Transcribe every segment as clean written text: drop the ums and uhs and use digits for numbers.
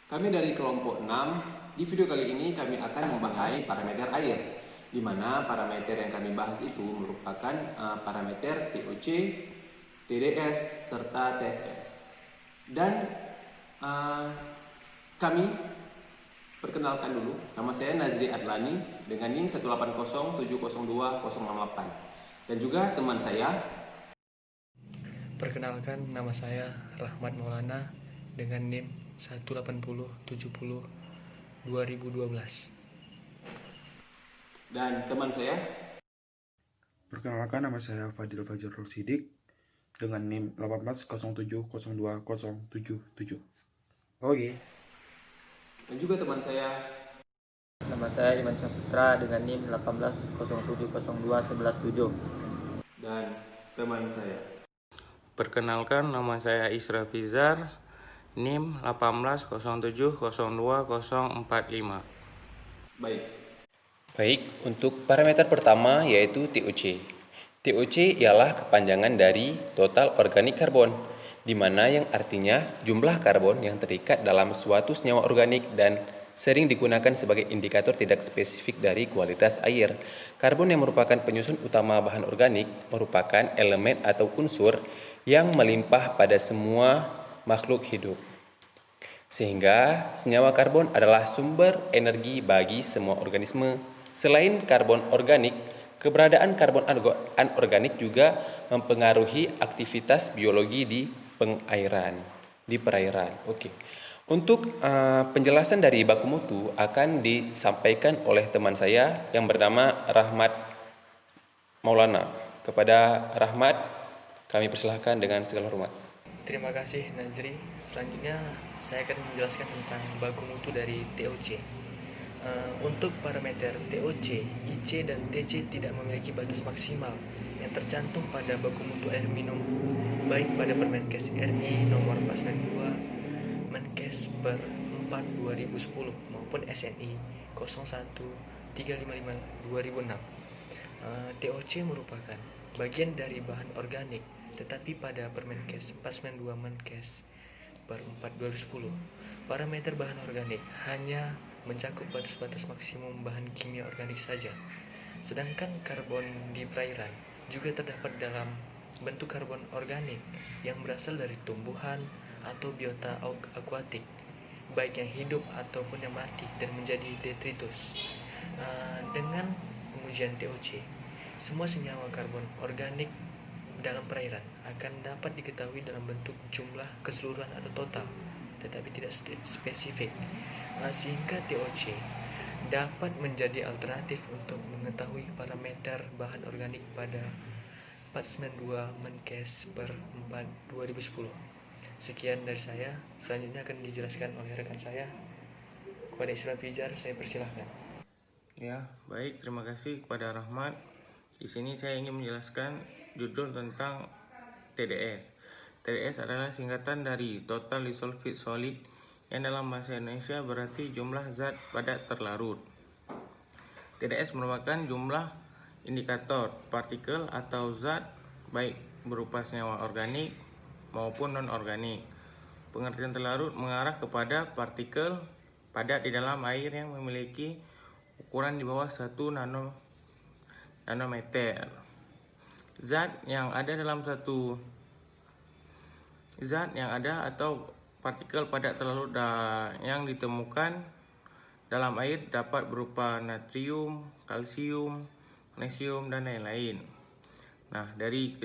Kami dari kelompok 6. Di video kali ini kami akan membahas parameter air, di mana parameter yang kami bahas itu merupakan parameter TOC, TDS, serta TSS. Dan kami perkenalkan dulu, nama saya Nazri Adlani dengan NIM 180702068. Dan juga teman saya. Perkenalkan, nama saya Rahmat Maulana dengan NIM 180702012. Dan teman saya. Perkenalkan, nama saya Fadil Fajarul Sidik dengan NIM 1807020077. Oke. Dan juga teman saya. Nama saya Iman Syahputra dengan NIM 180702117. Dan teman saya. Perkenalkan, nama saya Isra Fizar, NIM 180702045. Baik, untuk parameter pertama yaitu TOC. TOC ialah kepanjangan dari total organik karbon, di mana yang artinya jumlah karbon yang terikat dalam suatu senyawa organik dan sering digunakan sebagai indikator tidak spesifik dari kualitas air. Karbon yang merupakan penyusun utama bahan organik merupakan elemen atau unsur yang melimpah pada semua makhluk hidup. Sehingga senyawa karbon adalah sumber energi bagi semua organisme. Selain karbon organik, keberadaan karbon anorganik juga mempengaruhi aktivitas biologi di perairan. Oke. Untuk penjelasan dari baku mutu akan disampaikan oleh teman saya yang bernama Rahmat Maulana. Kepada Rahmat, kami persilahkan dengan segala hormat. Terima kasih Nazri. Selanjutnya saya akan menjelaskan tentang baku mutu dari TOC. Untuk parameter TOC, IC dan TC tidak memiliki batas maksimal yang tercantum pada baku mutu air minum, baik pada Permenkes RI nomor 42 Menkes per 4 2010 maupun SNI 01355/2006. TOC merupakan bagian dari bahan organik, tetapi pada Permenkes 492 Menkes per 4 2010, parameter bahan organik hanya mencakup batas-batas maksimum bahan kimia organik saja. Sedangkan karbon di perairan juga terdapat dalam bentuk karbon organik yang berasal dari tumbuhan atau biota akuatik, baik yang hidup ataupun yang mati dan menjadi detritus. Dengan pengujian TOC, semua senyawa karbon organik dalam perairan akan dapat diketahui dalam bentuk jumlah keseluruhan atau total, tetapi tidak spesifik, sehingga TOC dapat menjadi alternatif untuk mengetahui parameter bahan organik pada 492 Menkes per 4 2010. Sekian dari saya, selanjutnya akan dijelaskan oleh rekan saya. Kepada Isra Fijar, saya persilahkan. Ya, baik, terima kasih kepada Rahmat. Di sini saya ingin menjelaskan judul tentang TDS. TDS adalah singkatan dari Total Dissolved Solid, yang dalam bahasa Indonesia berarti jumlah zat padat terlarut. TDS merupakan jumlah indikator partikel atau zat baik berupa senyawa organik maupun non-organik. Pengertian terlarut mengarah kepada partikel padat di dalam air yang memiliki ukuran di bawah 1 nanometer. Zat yang ada atau partikel padat terlarut yang ditemukan dalam air dapat berupa natrium, kalsium, magnesium, dan lain-lain. Nah, dari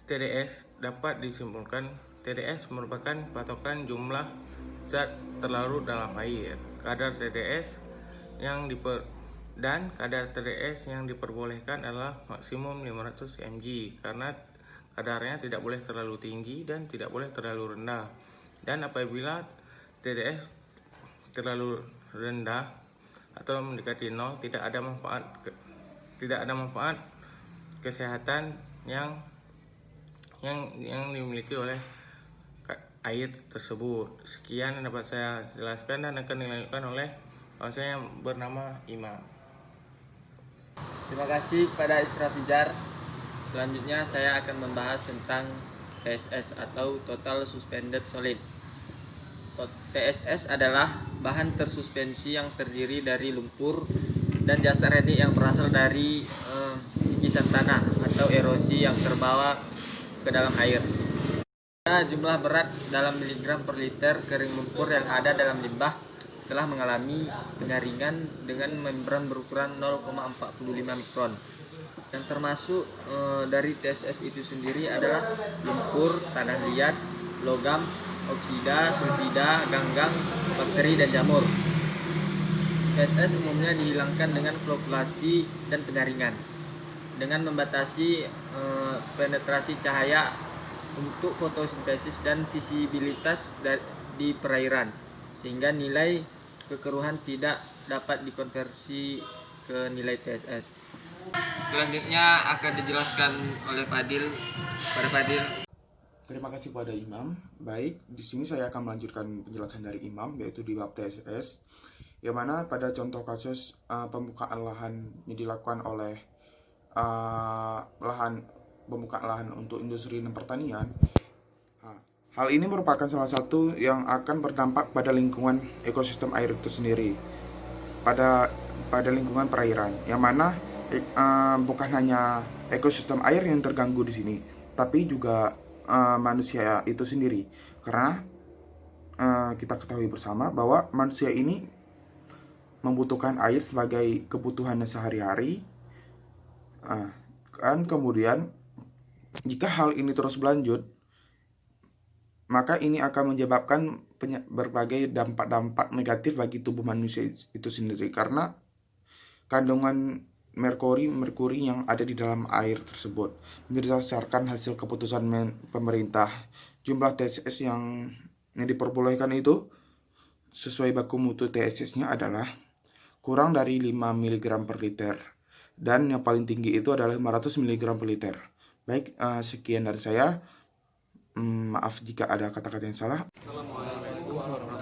TDS dapat disimpulkan TDS merupakan patokan jumlah zat terlarut dalam air. Kadar TDS yang diperbolehkan adalah maksimum 500 mg karena kadarnya tidak boleh terlalu tinggi dan tidak boleh terlalu rendah. Dan apabila TDS terlalu rendah atau mendekati 0, tidak ada manfaat kesehatan yang dimiliki oleh air tersebut. Sekian yang dapat saya jelaskan dan akan dilanjutkan oleh kawan saya yang bernama Imam. Terima kasih kepada Isra Fijar. Selanjutnya saya akan membahas tentang TSS atau Total Suspended Solid. TSS adalah bahan tersuspensi yang terdiri dari lumpur dan jasad renik yang berasal dari kikisan tanah atau erosi yang terbawa ke dalam air. Jumlah berat dalam miligram per liter kering lumpur yang ada dalam limbah telah mengalami penyaringan dengan membran berukuran 0,45 mikron. Yang termasuk dari TSS itu sendiri adalah lumpur, tanah liat, logam, oksida, sulfida, ganggang, bakteri, dan jamur. TSS umumnya dihilangkan dengan flockulasi dan penyaringan dengan membatasi penetrasi cahaya untuk fotosintesis dan visibilitas di perairan, sehingga nilai kekeruhan tidak dapat dikonversi ke nilai TSS. Selanjutnya akan dijelaskan oleh Fadil. Pada Fadil. Terima kasih pada Imam. Baik, di sini saya akan melanjutkan penjelasan dari Imam, yaitu di bab TSS, yang mana pada contoh kasus pembukaan lahan yang dilakukan oleh pembukaan lahan untuk industri dan pertanian. Hal ini merupakan salah satu yang akan berdampak pada lingkungan ekosistem air itu sendiri, pada lingkungan perairan, yang mana bukan hanya ekosistem air yang terganggu di sini, tapi juga manusia itu sendiri, karena kita ketahui bersama bahwa manusia ini membutuhkan air sebagai kebutuhannya sehari-hari. Dan kemudian jika hal ini terus berlanjut, maka ini akan menyebabkan berbagai dampak-dampak negatif bagi tubuh manusia itu sendiri, karena kandungan merkuri yang ada di dalam air tersebut. Berdasarkan hasil keputusan pemerintah, jumlah TSS yang diperbolehkan itu sesuai baku mutu TSS-nya adalah kurang dari 5 mg per liter, dan yang paling tinggi itu adalah 500 mg per liter. Baik, sekian dari saya. Maaf jika ada kata-kata yang salah. Assalamualaikum warahmatullahi